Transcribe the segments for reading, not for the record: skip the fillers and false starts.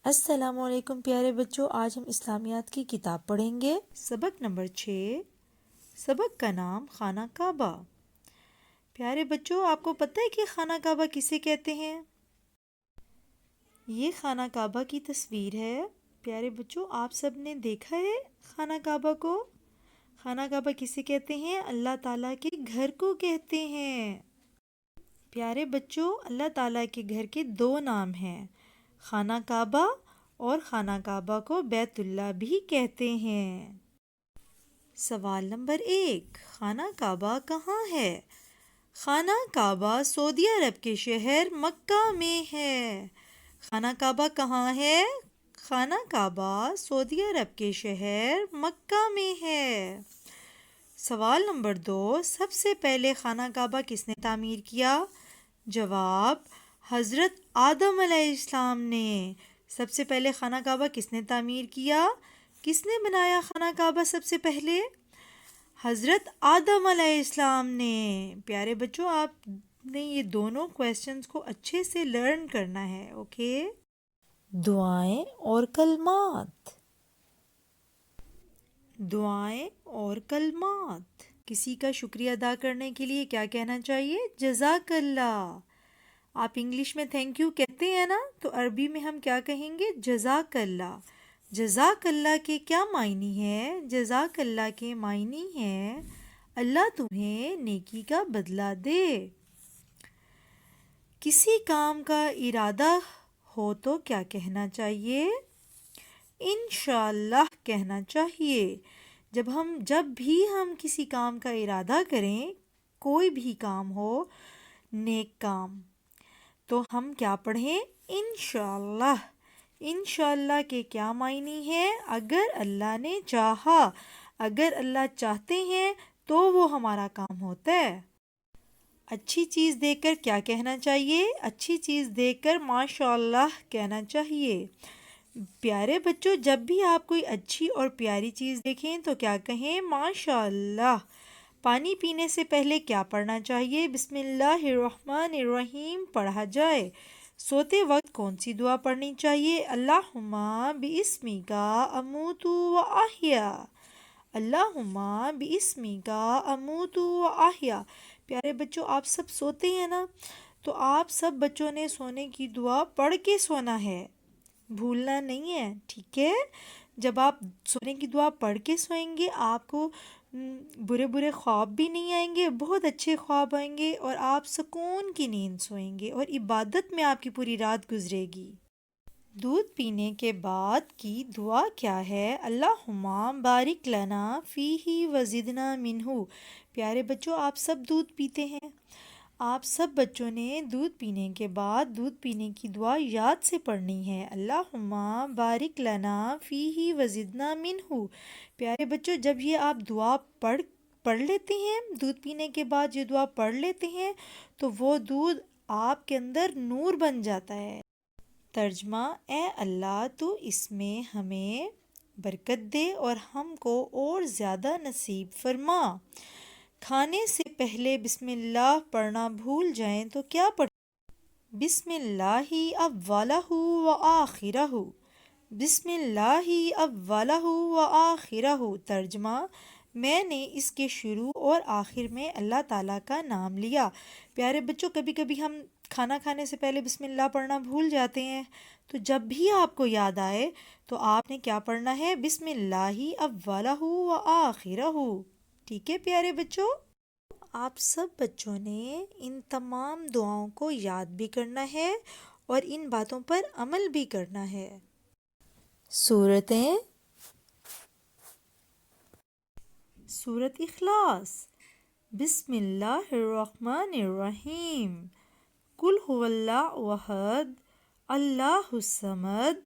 السلام علیکم پیارے بچوں، آج ہم اسلامیات کی کتاب پڑھیں گے۔ سبق نمبر 6، سبق کا نام خانہ کعبہ۔ پیارے بچوں، آپ کو پتہ ہے کہ خانہ کعبہ کسے کہتے ہیں؟ یہ خانہ کعبہ کی تصویر ہے۔ پیارے بچوں، آپ سب نے دیکھا ہے خانہ کعبہ کو؟ خانہ کعبہ کسے کہتے ہیں؟ اللہ تعالیٰ کے گھر کو کہتے ہیں۔ پیارے بچوں، اللہ تعالیٰ کے گھر کے دو نام ہیں، خانہ کعبہ اور خانہ کعبہ کو بیت اللہ بھی کہتے ہیں۔ سوال نمبر 1، خانہ کعبہ کہاں ہے؟ خانہ کعبہ سعودی عرب کے شہر مکہ میں ہے۔ خانہ کعبہ کہاں ہے؟ خانہ کعبہ سعودی عرب کے شہر مکہ میں ہے۔ سوال نمبر 2، سب سے پہلے خانہ کعبہ کس نے تعمیر کیا؟ جواب، حضرت آدم علیہ السلام نے۔ سب سے پہلے خانہ کعبہ کس نے تعمیر کیا؟ کس نے بنایا خانہ کعبہ سب سے پہلے؟ حضرت آدم علیہ السلام نے۔ پیارے بچوں، آپ نے یہ دونوں کویسچنز کو اچھے سے لرن کرنا ہے، اوکے؟ دعائیں اور کلمات۔ دعائیں اور کلمات۔ کسی کا شکریہ ادا کرنے کے لیے کیا کہنا چاہیے؟ جزاک اللہ۔ آپ انگلش میں تھینک یو کہتے ہیں نا، تو عربی میں ہم کیا کہیں گے؟ جزاک اللہ۔ جزاک اللہ کے کیا معنی ہے؟ جزاک اللہ کے معنی ہے اللہ تمہیں نیکی کا بدلہ دے۔ کسی کام کا ارادہ ہو تو کیا کہنا چاہیے؟ انشاءاللہ کہنا چاہیے۔ جب بھی ہم کسی کام کا ارادہ کریں، کوئی بھی کام ہو، نیک کام، تو ہم کیا پڑھیں؟ انشاءاللہ۔ انشاءاللہ کے کیا معنی ہے؟ اگر اللہ نے چاہا، اگر اللہ چاہتے ہیں تو وہ ہمارا کام ہوتا ہے۔ اچھی چیز دیکھ کر کیا کہنا چاہیے؟ اچھی چیز دیکھ کر ماشاءاللہ کہنا چاہیے۔ پیارے بچوں، جب بھی آپ کوئی اچھی اور پیاری چیز دیکھیں تو کیا کہیں؟ ماشاءاللہ۔ پانی پینے سے پہلے کیا پڑھنا چاہیے؟ بسم اللہ الرحمن الرحیم پڑھا جائے۔ سوتے وقت کون سی دعا پڑھنی چاہیے؟ اللہم باسمک اموت و احیا۔ اللہم باسمک اموت و احیا۔ پیارے بچوں، آپ سب سوتے ہیں نا، تو آپ سب بچوں نے سونے کی دعا پڑھ کے سونا ہے، بھولنا نہیں ہے، ٹھیک ہے؟ جب آپ سونے کی دعا پڑھ کے سوئیں گے، آپ کو برے خواب بھی نہیں آئیں گے، بہت اچھے خواب آئیں گے، اور آپ سکون کی نیند سوئیں گے، اور عبادت میں آپ کی پوری رات گزرے گی۔ دودھ پینے کے بعد کی دعا کیا ہے؟ اللہم بارک لنا فیہ وزدنا منہ۔ پیارے بچوں، آپ سب دودھ پیتے ہیں، آپ سب بچوں نے دودھ پینے کے بعد دودھ پینے کی دعا یاد سے پڑھنی ہے، اللہم بارک لنا فیہ وزدنا منہ۔ پیارے بچوں، جب یہ آپ دعا پڑھ لیتے ہیں، دودھ پینے کے بعد یہ دعا پڑھ لیتے ہیں، تو وہ دودھ آپ کے اندر نور بن جاتا ہے۔ ترجمہ، اے اللہ تو اس میں ہمیں برکت دے اور ہم کو اور زیادہ نصیب فرما۔ کھانے سے پہلے بسم اللہ پڑھنا بھول جائیں تو کیا پڑھیں؟ بسم اللہ اولہ و آخرہ۔ بسم اللہ اولہ و آخرہ۔ ترجمہ، میں نے اس کے شروع اور آخر میں اللہ تعالیٰ کا نام لیا۔ پیارے بچوں، کبھی کبھی ہم کھانا کھانے سے پہلے بسم اللہ پڑھنا بھول جاتے ہیں، تو جب بھی آپ کو یاد آئے تو آپ نے کیا پڑھنا ہے؟ بسم اللہ اولہ و آخرہ۔ ٹھیک ہے پیارے بچوں؟ آپ سب بچوں نے ان تمام دعاؤں کو یاد بھی کرنا ہے اور ان باتوں پر عمل بھی کرنا ہے۔ سورتیں۔ سورت اخلاص۔ بسم اللہ الرحمن الرحیم۔ قل هو اللہ احد اللہ الصمد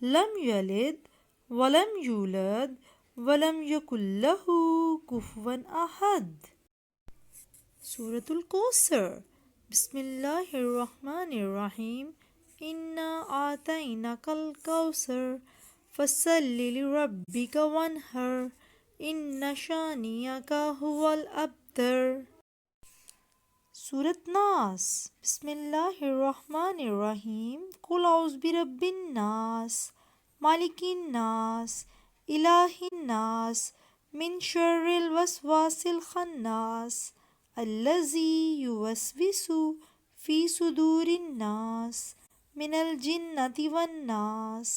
لم یلد ولم یولد ولم یکن لہ کفوا احد۔ سورۃ الکوثر۔ بسم اللہ الرحمن الرحیم۔ انا اعطیناک الکوثر فصل لربک وانحر ان شانئک ھو الابتر۔ سورۃ ناس۔ بسم اللہ الرحمن الرحیم۔ قل اعوذ برب الناس، مالک الناس، الہ الناس، من شر الوسواس الخناس، الذی یوسوس فی صدور الناس من الجنۃ والناس۔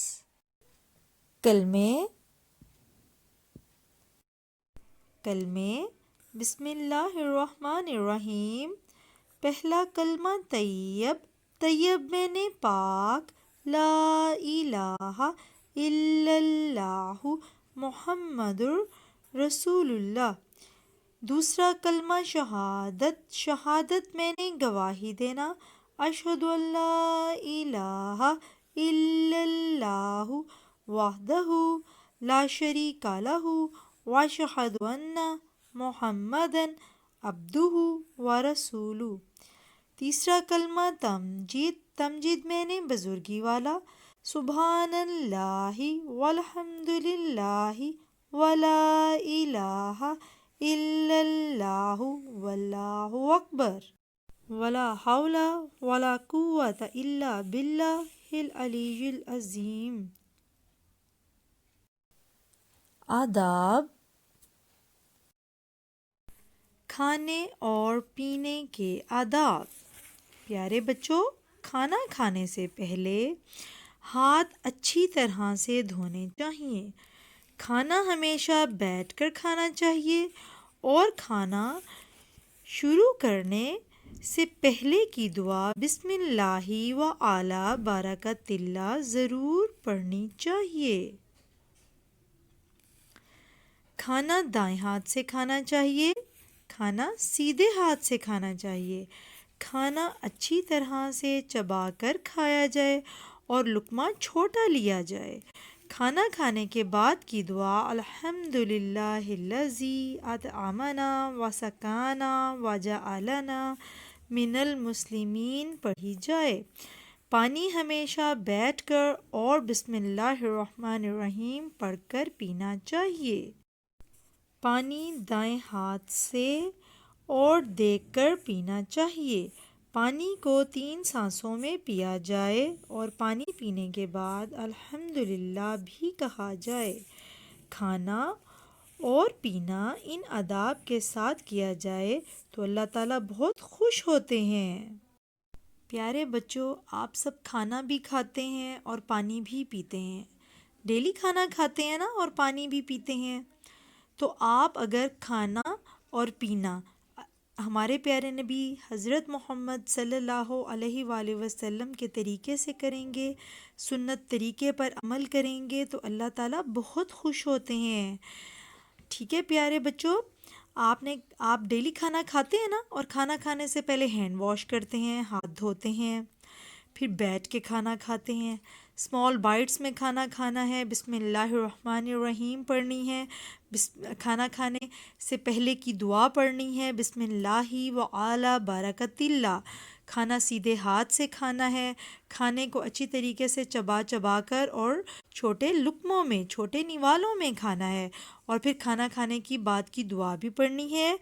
کلمے بسم اللہ الرحمن الرحیم۔ پہلا کلمہ طیب، طیب معنی پاک، لا الہ الا اللہ محمد رسول اللہ۔ دوسرا کلمہ شہادت، شہادت معنی گواہی دینا، اشہد ان لا الہ الا اللہ وحدہ لا شریک لہ واشہد ان محمدا عبدہ ورسولہ۔ تیسرا کلمہ تمجید، تمجید معنی بزرگی والا، سبحان اللہ والحمد للہ ولا الہ الا اللہ واللہ اکبر ولا حول ولا قوۃ الا باللہ العلی العظیم۔ آداب، کھانے اور پینے کے آداب۔ پیارے بچوں، کھانا کھانے سے پہلے ہاتھ اچھی طرح سے دھونے چاہیے۔ کھانا ہمیشہ بیٹھ کر کھانا چاہیے اور کھانا شروع کرنے سے پہلے کی دعا بسم اللہ وعلی برکۃ اللہ ضرور پڑھنی چاہیے۔ کھانا دائیں ہاتھ سے کھانا چاہیے، کھانا سیدھے ہاتھ سے کھانا چاہیے۔ کھانا اچھی طرح سے چبا کر کھایا جائے اور لقمہ چھوٹا لیا جائے۔ کھانا کھانے کے بعد کی دعا الحمد للہ الذی اطعمنا وسقانا وجعلنا من المسلمین پڑھی جائے۔ پانی ہمیشہ بیٹھ کر اور بسم اللہ الرحمن الرحیم پڑھ کر پینا چاہیے۔ پانی دائیں ہاتھ سے اور دیکھ کر پینا چاہیے۔ پانی کو 3 سانسوں میں پیا جائے اور پانی پینے کے بعد الحمد للہ بھی کہا جائے۔ کھانا اور پینا ان آداب کے ساتھ کیا جائے تو اللہ تعالیٰ بہت خوش ہوتے ہیں۔ پیارے بچوں، آپ سب کھانا بھی کھاتے ہیں اور پانی بھی پیتے ہیں، ڈیلی کھانا کھاتے ہیں نا اور پانی بھی پیتے ہیں۔ تو آپ اگر کھانا اور پینا ہمارے پیارے نبی حضرت محمد صلی اللہ علیہ وآلہ وسلم کے طریقے سے کریں گے، سنت طریقے پر عمل کریں گے تو اللہ تعالیٰ بہت خوش ہوتے ہیں۔ ٹھیک ہے پیارے بچوں، آپ ڈیلی کھانا کھاتے ہیں نا، اور کھانا کھانے سے پہلے ہینڈ واش کرتے ہیں، ہاتھ دھوتے ہیں، پھر بیٹھ کے کھانا کھاتے ہیں، اسمال بائٹس میں کھانا کھانا ہے، بسم اللہ الرحمن الرحیم پڑھنی ہے، کھانا کھانے سے پہلے کی دعا پڑھنی ہے بسم اللہ وعلی برکۃ اللہ۔ کھانا سیدھے ہاتھ سے کھانا ہے، کھانے کو اچھی طریقے سے چبا چبا کر اور چھوٹے لقموں میں، چھوٹے نوالوں میں کھانا ہے، اور پھر کھانا کھانے کی بعد کی دعا بھی پڑھنی ہے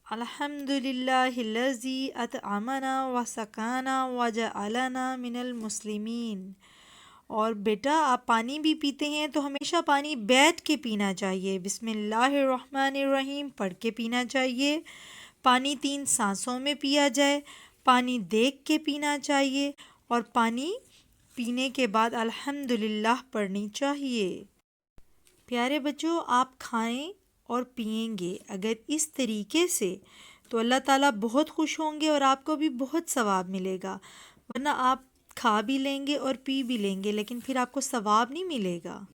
الحمد للہ الذی اطعمنا وسقانا وجعلنا من المسلمین۔ اور بیٹا آپ پانی بھی پیتے ہیں تو ہمیشہ پانی بیٹھ کے پینا چاہیے، بسم اللہ الرحمن الرحیم پڑھ کے پینا چاہیے۔ پانی 3 سانسوں میں پیا جائے، پانی دیکھ کے پینا چاہیے، اور پانی پینے کے بعد الحمد للہ پڑھنی چاہیے۔ پیارے بچوں، آپ کھائیں اور پئیں گے اگر اس طریقے سے تو اللہ تعالیٰ بہت خوش ہوں گے اور آپ کو بھی بہت ثواب ملے گا، ورنہ آپ کھا بھی لیں گے اور پی بھی لیں گے لیکن پھر آپ کو ثواب نہیں ملے گا۔